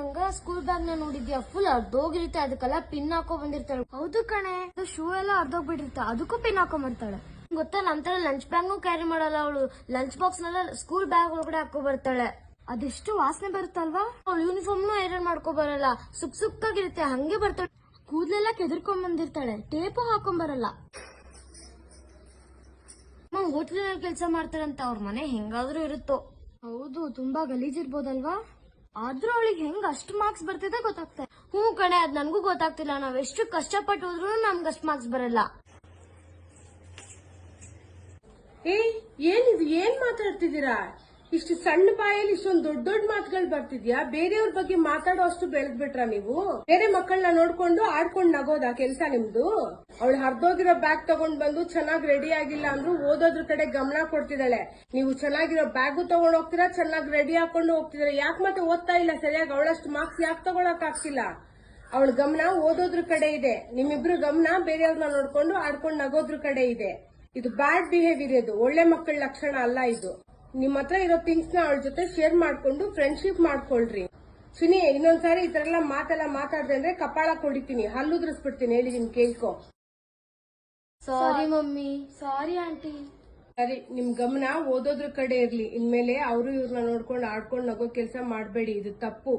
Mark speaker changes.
Speaker 1: Ganga school bag ನ ನೋಡಿದ್ಯಾ full ಅರ್ಧೋಗಿರುತ್ತೆ, ಅದಕ್ಕೆಲ್ಲ ಪಿನ್ ಹಾಕೋ ಬಂದಿರ್ತಾಳೆ. ಹೌದು ಕಣೆ, ಶೂ ಎಲ್ಲ ಅರ್ಧೋಗ್ಬಿಟ್ಟಿರ್ತಾ, ಅದಕ್ಕೂ ಪಿನ್ ಹಾಕೋ ಬರ್ತಾಳೆ. ಗೊತ್ತಾ, ನಂತರ ಲಂಚ್ ಬ್ಯಾಗ್ ಕ್ಯಾರಿ ಮಾಡಲ್ಲ ಅವಳು. ಲಂಚ್ ಬಾಕ್ಸ್ ನೆಲ್ಲ ಸ್ಕೂಲ್ ಬ್ಯಾಗ್ ಒಳಗಡೆ ಹಾಕೋ ಬರ್ತಾಳೆ. ಅದೆಷ್ಟು ವಾಸನೆ ಬರುತ್ತಲ್ವಾ. ಅವಳು ಯೂನಿಫಾರ್ಮ್ ಐರನ್ ಮಾಡ್ಕೊ ಬರಲ್ಲ, ಸುಕ್ಕಾಗಿರುತ್ತೆ, ಹಂಗೆ ಬರ್ತಾಳೆ. ಕೂದಲೆಲ್ಲ ಕೆದರ್ಕೊಂಡ್ ಬಂದಿರ್ತಾಳೆ, ಟೇಪು ಹಾಕೊಂಡ್ ಬರಲ್ಲ. ಹೋಟ್ಲಿನಲ್ಲಿ ಕೆಲಸ ಮಾಡ್ತಾರಂತ, ಅವ್ರ ಮನೆ ಹೆಂಗಾದ್ರೂ ಇರುತ್ತೋ. ಹೌದು, ತುಂಬಾ ಗಲೀಜಿರ್ಬೋದಲ್ವಾ. ಆದ್ರೂ ಅವಳಿಗೆ ಹೆಂಗ್ ಅಷ್ಟು ಮಾರ್ಕ್ಸ್ ಬರ್ತಿದೆ ಗೊತ್ತಾಗ್ತಾ. ಕಣೆ, ಅದ್ ನನ್ಗೂ ಗೊತ್ತಾಗ್ತಿಲ್ಲ. ನಾವ್ ಎಷ್ಟು ಕಷ್ಟಪಟ್ಟು ಹೋದ್ರು ನಮ್ಗೆ ಅಷ್ಟು ಮಾರ್ಕ್ಸ್ ಬರಲ್ಲ.
Speaker 2: ಏನಿದು, ಏನ್ ಮಾತಾಡ್ತಿದ್ದೀರಾ? ಇಷ್ಟು ಸಣ್ಣ ಬಾಯಲ್ಲಿ ಇಷ್ಟೊಂದು ದೊಡ್ಡ ದೊಡ್ಡ ಮಾತುಗಳು ಬರ್ತಿದ್ಯಾ? ಬೇರೆಯವ್ರ ಬಗ್ಗೆ ಮಾತಾಡೋ ಅಷ್ಟು ಬೆಳೆದ್ಬಿಟ್ರ ನೀವು? ಬೇರೆ ಮಕ್ಕಳನ್ನ ನೋಡ್ಕೊಂಡು ಆಡ್ಕೊಂಡ್ ನಗೋದಾ ಕೆಲ್ಸ ನಿಮ್ದು? ಅವಳು ಹರ್ದೋಗಿರೋ ಬ್ಯಾಗ್ ತಗೊಂಡ್ ಬಂದು ಚೆನ್ನಾಗಿ ರೆಡಿ ಆಗಿಲ್ಲ ಅಂದ್ರೂ ಓದೋದ್ರ ಕಡೆ ಗಮನ ಕೊಡ್ತಿದ್ದಾಳೆ. ನೀವು ಚೆನ್ನಾಗಿರೋ ಬ್ಯಾಗು ತಗೊಂಡ್ ಹೋಗ್ತೀರಾ, ಚೆನ್ನಾಗಿ ರೆಡಿ ಹಾಕೊಂಡು ಹೋಗ್ತಿದಾರೆ. ಯಾಕೆ ಮತ್ತೆ ಓದ್ತಾ ಇಲ್ಲ ಸರಿಯಾಗಿ? ಅವಳಷ್ಟು ಮಾರ್ಕ್ಸ್ ಯಾಕೆ ತಗೊಳಕ್ ಆಗ್ತಿಲ್ಲ? ಅವಳ ಗಮನ ಓದೋದ್ರ ಕಡೆ ಇದೆ, ನಿಮ್ಮಿಬ್ರು ಗಮನ ಬೇರೆಯವ್ರನ್ನ ನೋಡ್ಕೊಂಡು ಆಡ್ಕೊಂಡ್ ನಗೋದ್ರ ಕಡೆ ಇದೆ. ಇದು ಬ್ಯಾಡ್ ಬಿಹೇವಿಯರ್, ಇದು ಒಳ್ಳೆ ಮಕ್ಕಳ ಲಕ್ಷಣ ಅಲ್ಲ. ಇದು ನಿಮ್ ಹತ್ರ ಇರೋ ಥಿಂಗ್ಸ್ ನ ಅವಳ ಜೊತೆ ಶೇರ್ ಮಾಡ್ಕೊಂಡು ಫ್ರೆಂಡ್ಶಿಪ್ ಮಾಡ್ಕೊಳ್ರಿ. ಚಿನಿ, ಇನ್ನೊಂದ್ಸಾರಿ ಈ ತರ ಎಲ್ಲ ಮಾತಾಡ್ದೆ ಅಂದ್ರೆ ಕಪಾಳ ಕೊಡಿತೀನಿ, ಹಲ್ಲುದ್ರಿಸ್ಬಿಡ್ತೀನಿ, ಹೇಳಿದೀನಿ ಕೇಳ್ಕೊ.
Speaker 1: Sorry mummy. Sorry aunty.
Speaker 2: ಸರಿ, ನಿಮ್ ಗಮನ ಓದೋದ್ರ ಕಡೆ ಇರ್ಲಿ. ಇನ್ಮೇಲೆ ಅವರು ಇವ್ರನ್ನ ನೋಡ್ಕೊಂಡು ಆಡ್ಕೊಂಡು ನಗೋ ಕೆಲಸ ಮಾಡ್ಬೇಡಿ, ಇದು ತಪ್ಪು.